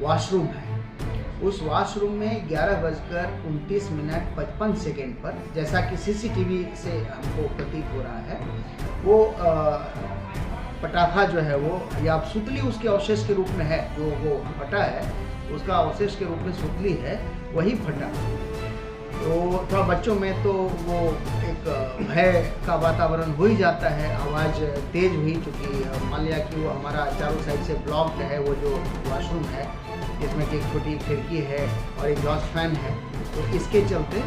Washroom है। उस washroom में 11:29 पर, जैसा कि सीसीटीवी से हमको प्रतीत हो रहा है, वो पटाखा जो है वो या सुतली उसके अवशेष के रूप में है, जो वो फटा है उसका अवशेष के रूप में सुतली है, वही फटा। तो थोड़ा बच्चों में तो वो एक भय का वातावरण हो ही जाता है। आवाज़ तेज़ हुई, चूँकि मान लिया कि वो हमारा चारों साइड से ब्लॉक्ड है, वो जो वॉशरूम है जिसमें कि एक छोटी खिड़की है और एग्जॉस्ट फैन है, तो इसके चलते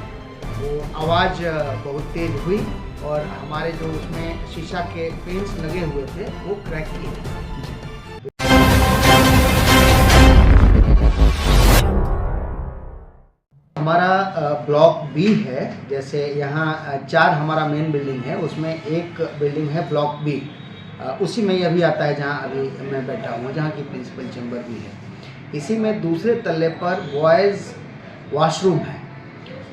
वो आवाज़ बहुत तेज़ हुई और हमारे जो उसमें शीशा के पेंट्स लगे हुए थे वो क्रैक किए। हमारा ब्लॉक बी है, जैसे यहाँ 4 हमारा मेन बिल्डिंग है, उसमें एक बिल्डिंग है ब्लॉक बी, उसी में ये अभी आता है जहाँ अभी मैं बैठा हूँ, जहाँ की प्रिंसिपल चैम्बर भी है। इसी में दूसरे तल्ले पर बॉयज़ वॉशरूम है।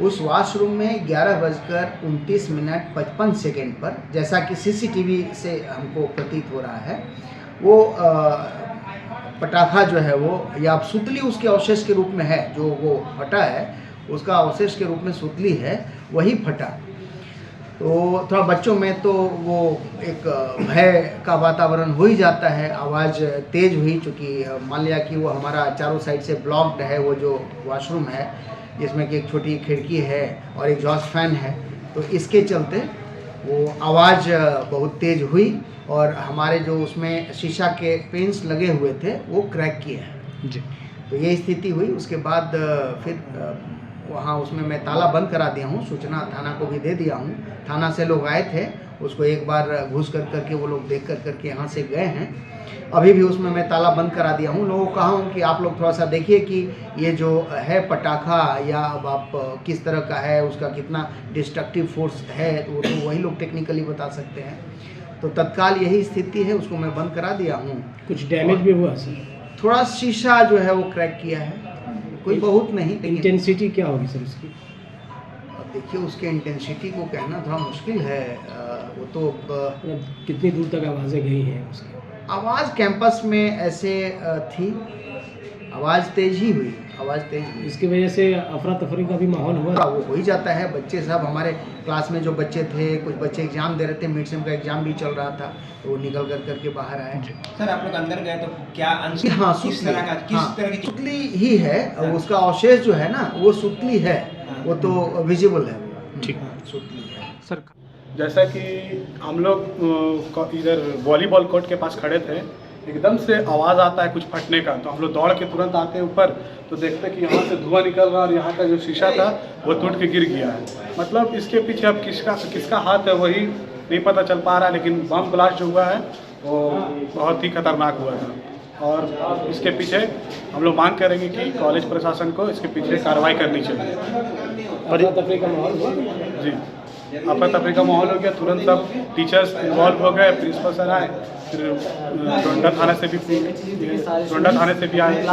उस वॉशरूम में 11:29 पर, जैसा कि सीसीटीवी से हमको प्रतीत हो रहा है, वो पटाखा जो है वो या सुतली उसके अवशेष के रूप में है, जो वो फटा है उसका अवशेष के रूप में सुतली है, वही फटा। तो थोड़ा बच्चों में तो वो एक भय का वातावरण हो ही जाता है। आवाज़ तेज़ हुई, चूँकि मान लिया कि वो हमारा चारों साइड से ब्लॉक्ड है, वो जो वॉशरूम है जिसमें कि एक छोटी खिड़की है और एग्जॉस्ट फैन है, तो इसके चलते वो आवाज़ बहुत तेज़ हुई और हमारे जो उसमें शीशा के पेंट्स लगे हुए थे वो क्रैक किए हैं जी। तो ये स्थिति हुई। उसके बाद फिर वहाँ उसमें मैं ताला बंद करा दिया हूँ, सूचना थाना को भी दे दिया हूँ। थाना से लोग आए थे, उसको एक बार घुस करके वो लोग देख करके यहाँ से गए हैं। अभी भी उसमें मैं ताला बंद करा दिया हूँ। लोगों को कहा हूँ कि आप लोग थोड़ा सा देखिए कि ये जो है पटाखा या अब आप किस तरह का है, उसका कितना डिस्ट्रक्टिव फोर्स है, तो वही लोग टेक्निकली बता सकते हैं। तो तत्काल यही स्थिति है, उसको मैं बंद करा दिया हूँ। कुछ डैमेज भी हुआ सर? थोड़ा शीशा जो है वो क्रैक किया है, कोई बहुत नहीं। इंटेंसिटी क्या होगी सर उसकी? देखिए, उसके इंटेंसिटी को कहना थोड़ा मुश्किल है। वो तो कितनी दूर तक आवाज़ें गई हैं उसकी? आवाज़ कैंपस में ऐसे थी, आवाज़ तेज ही हुई, आवाज़ तेज हुई। इसकी वजह से अफरा तफरी का भी माहौल हुआ? वो हो ही जाता है। बच्चे सब हमारे क्लास में जो बच्चे थे, कुछ बच्चे एग्जाम दे रहे थे, मिड सेम का एग्जाम भी चल रहा था, तो वो निकल करके बाहर आए। सर, आप लोग अंदर गए तो क्या अंश? हाँ, किस तरह की सुतली ही है। उसका अवशेष जो है ना वो सुतली है, वो तो विजिबल है। ठीक, सुतली है सर। जैसा कि हम लोग इधर वॉलीबॉल कोर्ट के पास खड़े थे, एकदम से आवाज़ आता है कुछ फटने का, तो हम लोग दौड़ के तुरंत आते हैं ऊपर, तो देखते कि यहाँ से धुआं निकल रहा है और यहाँ का जो शीशा था वो टूट के गिर गया है। मतलब इसके पीछे अब किसका हाथ है वही नहीं पता चल पा रहा है, लेकिन बम ब्लास्ट जो हुआ है वो बहुत ही खतरनाक हुआ था और इसके पीछे हम लोग मांग करेंगे कि कॉलेज प्रशासन को इसके पीछे कार्रवाई करनी चाहिए। अफरा-तफरी का माहौल हुआ जी, अफरा-तफरी का माहौल हो गया। तुरंत सब टीचर्स इन्वॉल्व हो गए, प्रिंसिपल सर आए, फिर डोंडा थाने से भी आए।